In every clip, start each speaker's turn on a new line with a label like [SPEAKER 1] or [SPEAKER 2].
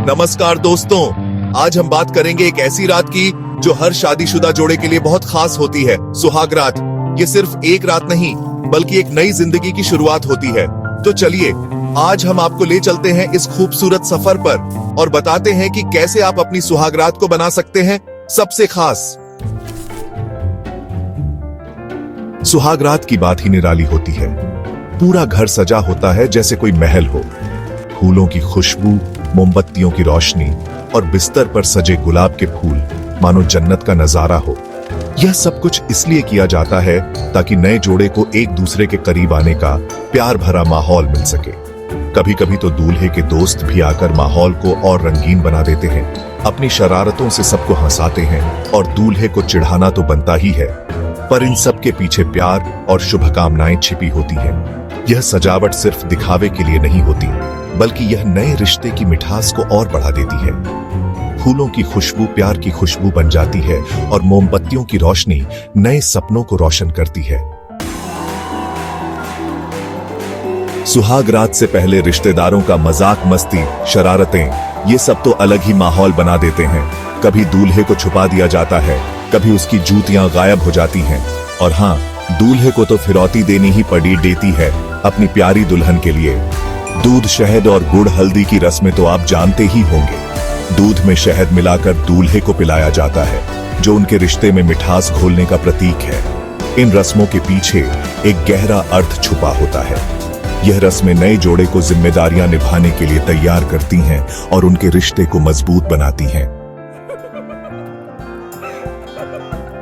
[SPEAKER 1] नमस्कार दोस्तों, आज हम बात करेंगे एक ऐसी रात की जो हर शादीशुदा जोड़े के लिए बहुत खास होती है, सुहाग रात। ये सिर्फ एक रात नहीं बल्कि एक नई जिंदगी की शुरुआत होती है। तो चलिए आज हम आपको ले चलते हैं इस खूबसूरत सफर पर और बताते हैं कि कैसे आप अपनी सुहाग रात को बना सकते हैं सबसे खास। सुहाग रात की बात ही निराली होती है। पूरा घर सजा होता है जैसे कोई महल हो। फूलों की खुशबू, मोमबत्तियों की रोशनी और बिस्तर पर सजे गुलाब के फूल मानो जन्नत का नजारा हो। यह सब कुछ इसलिए किया जाता है ताकि नए जोड़े को एक दूसरे के करीब आने का प्यार भरा माहौल मिल सके। कभी कभी तो दूल्हे के दोस्त भी आकर माहौल को और रंगीन बना देते हैं, अपनी शरारतों से सबको हंसाते हैं और दूल्हे को चिढ़ाना तो बनता ही है। पर इन सब के पीछे प्यार और शुभकामनाएं छिपी होती हैं। यह सजावट सिर्फ दिखावे के लिए नहीं होती, बल्कि यह नए रिश्ते की मिठास को और बढ़ा देती है। फूलों की खुशबू प्यार की खुशबू बन जाती है और मोमबत्तियों की रोशनी नए सपनों को रोशन करती है। सुहाग रात से पहले रिश्तेदारों का मजाक मस्ती, शरारतें, ये सब तो अलग ही माहौल बना देते हैं। कभी दूल्हे को छुपा दिया जाता है, कभी उसकी जूतियां गायब हो जाती हैं, और हाँ, दूल्हे को तो फिरौती देनी ही पड़ी देती है अपनी प्यारी दुल्हन के लिए। दूध, शहद और गुड़ हल्दी की रस्में तो आप जानते ही होंगे। दूध में शहद मिलाकर दूल्हे को पिलाया जाता है, जो उनके रिश्ते में मिठास घोलने का प्रतीक है। इन रस्मों के पीछे एक गहरा अर्थ छुपा होता है। यह रस्में नए जोड़े को जिम्मेदारियां निभाने के लिए तैयार करती हैं और उनके रिश्ते को मजबूत बनाती हैं।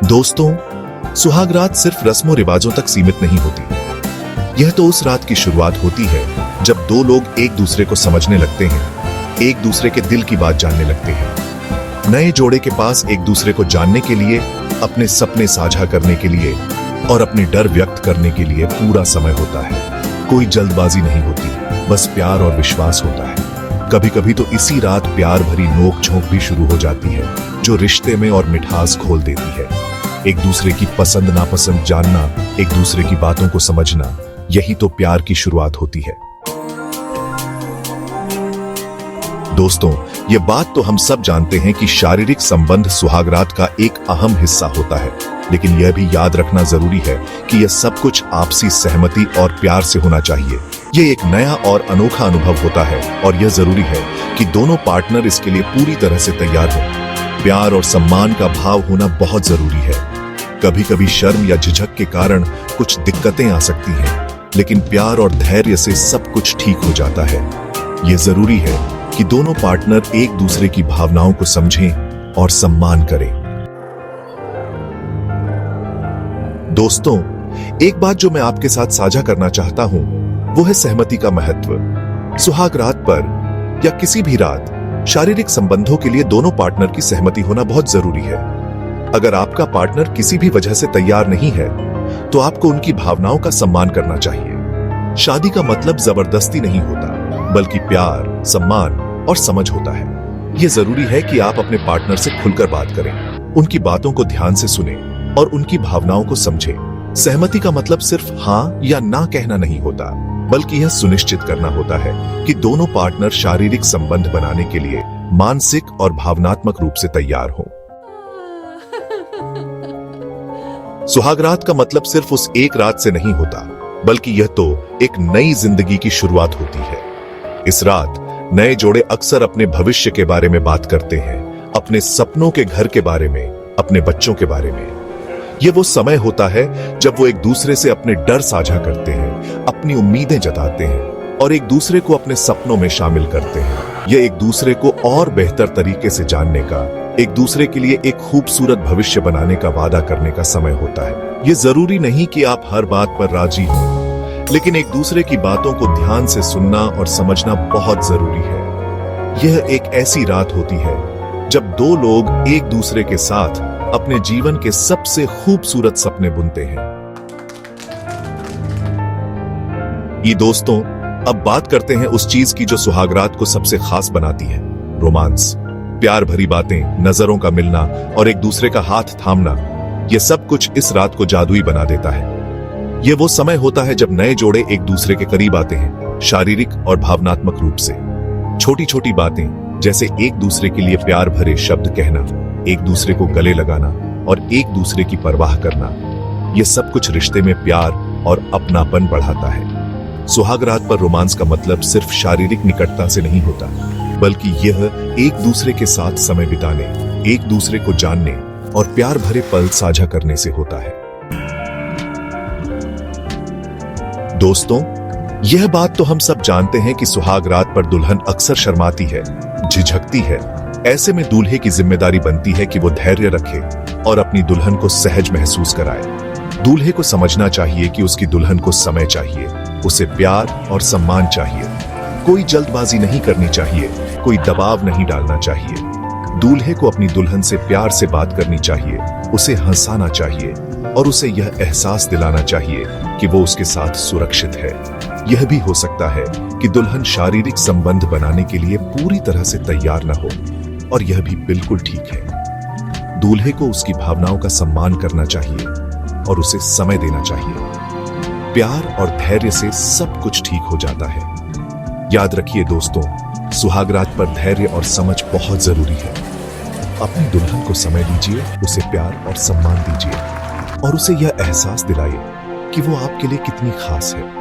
[SPEAKER 1] दोस्तों, सुहाग रात सिर्फ रस्मों रिवाजों तक सीमित नहीं होती। यह तो उस रात की शुरुआत होती है जब दो लोग एक दूसरे को समझने लगते हैं, एक दूसरे के दिल की बात जानने लगते हैं। नए जोड़े के पास एक दूसरे को जानने के लिए, अपने सपने साझा करने के लिए और अपने डर व्यक्त करने के लिए पूरा समय होता है। कोई जल्दबाजी नहीं होती, बस प्यार और विश्वास होता है। कभी कभी तो इसी रात प्यार भरी नोक झोंक भी शुरू हो जाती है, जो रिश्ते में और मिठास घोल देती है। एक दूसरे की पसंद नापसंद जानना, एक दूसरे की बातों को समझना, यही तो प्यार की शुरुआत होती है। दोस्तों, ये बात तो हम सब जानते हैं कि शारीरिक संबंध सुहागरात का एक अहम हिस्सा होता है, लेकिन यह भी याद रखना जरूरी है कि यह सब कुछ आपसी सहमति और प्यार से होना चाहिए। यह एक नया और अनोखा अनुभव होता है और यह जरूरी है कि दोनों पार्टनर इसके लिए पूरी तरह से तैयार हों। प्यार और सम्मान का भाव होना बहुत जरूरी है। कभी कभी शर्म या झिझक के कारण कुछ दिक्कतें आ सकती हैं, लेकिन प्यार और धैर्य से सब कुछ ठीक हो जाता है। यह जरूरी है कि दोनों पार्टनर एक दूसरे की भावनाओं को समझें और सम्मान करें। दोस्तों, एक बात जो मैं आपके साथ साझा करना चाहता हूं, वो है सहमति का महत्व। सुहाग रात पर या किसी भी रात शारीरिक संबंधों के लिए दोनों पार्टनर की सहमति होना बहुत जरूरी है। अगर आपका पार्टनर किसी भी वजह से तैयार नहीं है, तो आपको उनकी भावनाओं का सम्मान करना चाहिए। शादी का मतलब जबरदस्ती नहीं होता, बल्कि प्यार, सम्मान और समझ होता है। यह जरूरी है कि आप अपने पार्टनर से खुलकर बात करें, उनकी बातों को ध्यान से सुनें और उनकी भावनाओं को समझें। सहमति का मतलब सिर्फ हाँ या ना कहना नहीं होता, बल्कि यह सुनिश्चित करना होता है कि दोनों पार्टनर शारीरिक संबंध बनाने के लिए मानसिक और भावनात्मक रूप से तैयार हों। सुहागरात का मतलब सिर्फ उस एक रात से नहीं होता, बल्कि यह तो एक नई जिंदगी की शुरुआत होती है। इस रात नए जोड़े अक्सर अपने भविष्य के बारे में बात करते हैं, अपने सपनों के घर के बारे में, अपने बच्चों के बारे में। यह वो समय होता है जब वो एक दूसरे से अपने डर साझा करते हैं, अपनी उम्मीदें जताते हैं और एक दूसरे को अपने सपनों में शामिल करते हैं। यह एक दूसरे को और बेहतर तरीके से जानने का, एक दूसरे के लिए एक खूबसूरत भविष्य बनाने का वादा करने का समय होता है। यह जरूरी नहीं कि आप हर बात पर राजी हों, लेकिन एक दूसरे की बातों को ध्यान से सुनना और समझना बहुत जरूरी है। यह एक ऐसी रात होती है जब दो लोग एक दूसरे के साथ अपने जीवन के सबसे खूबसूरत सपने बुनते हैं। ये दोस्तों, अब बात करते हैं उस चीज की जो सुहागरात को सबसे खास बनाती है, रोमांस। प्यार भरी बातें, नजरों का मिलना और एक दूसरे का हाथ थामना, यह सब कुछ इस रात को जादुई बना देता है। यह वो समय होता है जब नए जोड़े एक दूसरे के करीब आते हैं, शारीरिक और भावनात्मक रूप से। छोटी छोटी बातें जैसे एक दूसरे के लिए प्यार भरे शब्द कहना, एक दूसरे को गले लगाना और एक दूसरे की परवाह करना। यह सब कुछ रिश्ते में प्यार और अपनापन बढ़ाता है। सुहाग रात पर रोमांस का मतलब सिर्फ शारीरिक निकटता से नहीं होता, बल्कि यह एक दूसरे के साथ समय बिताने, एक दूसरे को जानने और प्यार भरे पल साझा करने से होता है। दोस्तों, यह बात तो हम सब जानते हैं कि सुहाग रात पर दुल्हन अक्सर शर्माती है, झिझकती है। ऐसे में दूल्हे की जिम्मेदारी बनती है कि वो धैर्य रखे और अपनी दुल्हन को सहज महसूस कराए। दूल्हे को समझना चाहिए कि उसकी दुल्हन को समय चाहिए, उसे प्यार और सम्मान चाहिए। कोई जल्दबाजी नहीं करनी चाहिए, कोई दबाव नहीं डालना चाहिए। दूल्हे को अपनी दुल्हन से प्यार से बात करनी चाहिए, उसे हंसाना चाहिए और उसे यह एहसास दिलाना चाहिए कि वो उसके साथ सुरक्षित है। यह भी हो सकता है कि दुल्हन शारीरिक संबंध बनाने के लिए पूरी तरह से तैयार न हो, और यह भी बिल्कुल ठीक है। दूल्हे को उसकी भावनाओं का सम्मान करना चाहिए और उसे समय देना चाहिए। प्यार और धैर्य से सब कुछ ठीक हो जाता है। याद रखिए दोस्तों, सुहागरात पर धैर्य और समझ बहुत जरूरी है। अपनी दुल्हन को समय दीजिए, उसे प्यार और सम्मान दीजिए और उसे यह एहसास दिलाइए कि वो आपके लिए कितनी खास है।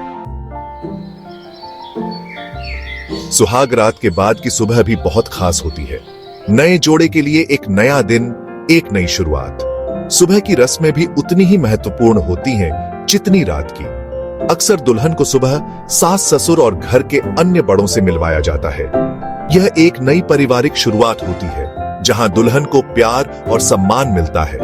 [SPEAKER 1] सुहाग रात के बाद की सुबह भी बहुत खास होती है। नए जोड़े के लिए एक नया दिन, एक नई शुरुआत। सुबह की रस्में भी उतनी ही महत्वपूर्ण होती हैं जितनी रात की। अक्सर दुल्हन को सुबह सास ससुर और घर के अन्य बड़ों से मिलवाया जाता है। यह एक नई पारिवारिक शुरुआत होती है जहां दुल्हन को प्यार और सम्मान मिलता है।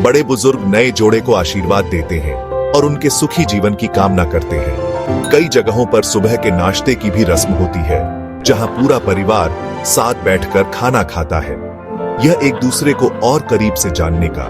[SPEAKER 1] बड़े बुजुर्ग नए जोड़े को आशीर्वाद देते हैं और उनके सुखी जीवन की कामना करते हैं। कई जगहों पर सुबह के नाश्ते की भी रस्म होती है जहां पूरा परिवार साथ बैठकर खाना खाता है। यह एक दूसरे को और करीब से जानने का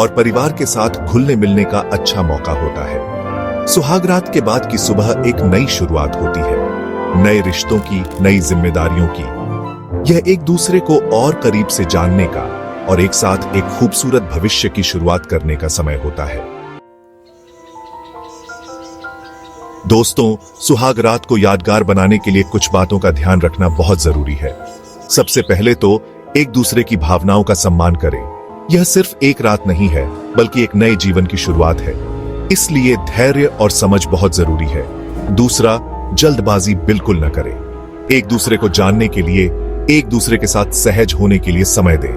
[SPEAKER 1] और परिवार के साथ घुलने मिलने का अच्छा मौका होता है। सुहाग रात के बाद की सुबह एक नई शुरुआत होती है, नए रिश्तों की, नई जिम्मेदारियों की। यह एक दूसरे को और करीब से जानने का और एक साथ एक खूबसूरत भविष्य की शुरुआत करने का समय होता है। दोस्तों, सुहाग रात को यादगार बनाने के लिए कुछ बातों का ध्यान रखना बहुत जरूरी है। सबसे पहले तो एक दूसरे की भावनाओं का सम्मान करें। यह सिर्फ एक रात नहीं है, बल्कि एक नए जीवन की शुरुआत है। इसलिए धैर्य और समझ बहुत जरूरी है। दूसरा, जल्दबाजी बिल्कुल न करें। एक दूसरे को जानने के लिए, एक दूसरे के साथ सहज होने के लिए समय दें।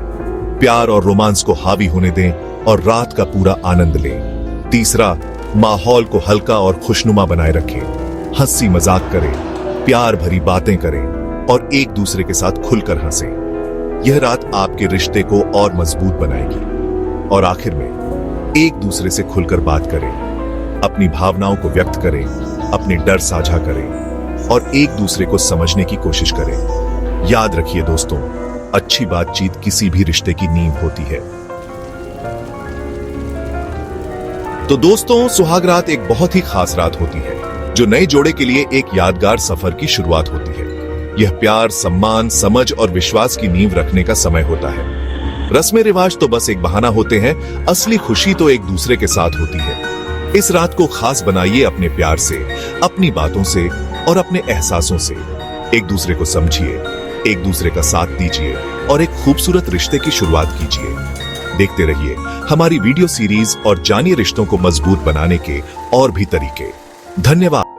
[SPEAKER 1] प्यार और रोमांस को हावी होने दें और रात का पूरा आनंद लें। तीसरा, माहौल को हल्का और खुशनुमा बनाए रखें। हंसी मजाक करें, प्यार भरी बातें करें और एक दूसरे के साथ खुलकर हंसें। यह रात आपके रिश्ते को और मजबूत बनाएगी। और आखिर में, एक दूसरे से खुलकर बात करें, अपनी भावनाओं को व्यक्त करें, अपने डर साझा करें और एक दूसरे को समझने की कोशिश करें। याद रखिए दोस्तों, अच्छी बातचीत किसी भी रिश्ते की नींव होती है। तो दोस्तों, सुहाग रात एक बहुत ही खास रात होती है जो नए जोड़े के लिए एक यादगार सफर की शुरुआत होती है। यह प्यार, सम्मान, समझ और विश्वास की नींव रखने का समय होता है। रस्में रिवाज तो बस एक बहाना होते हैं, असली खुशी तो एक दूसरे के साथ होती है। इस रात को खास बनाइए अपने प्यार से, अपनी बातों से और अपने एहसासों से। एक दूसरे को समझिए, एक दूसरे का साथ दीजिए और एक खूबसूरत रिश्ते की शुरुआत कीजिए। देखते रहिए हमारी वीडियो सीरीज और जानिए रिश्तों को मजबूत बनाने के और भी तरीके। धन्यवाद।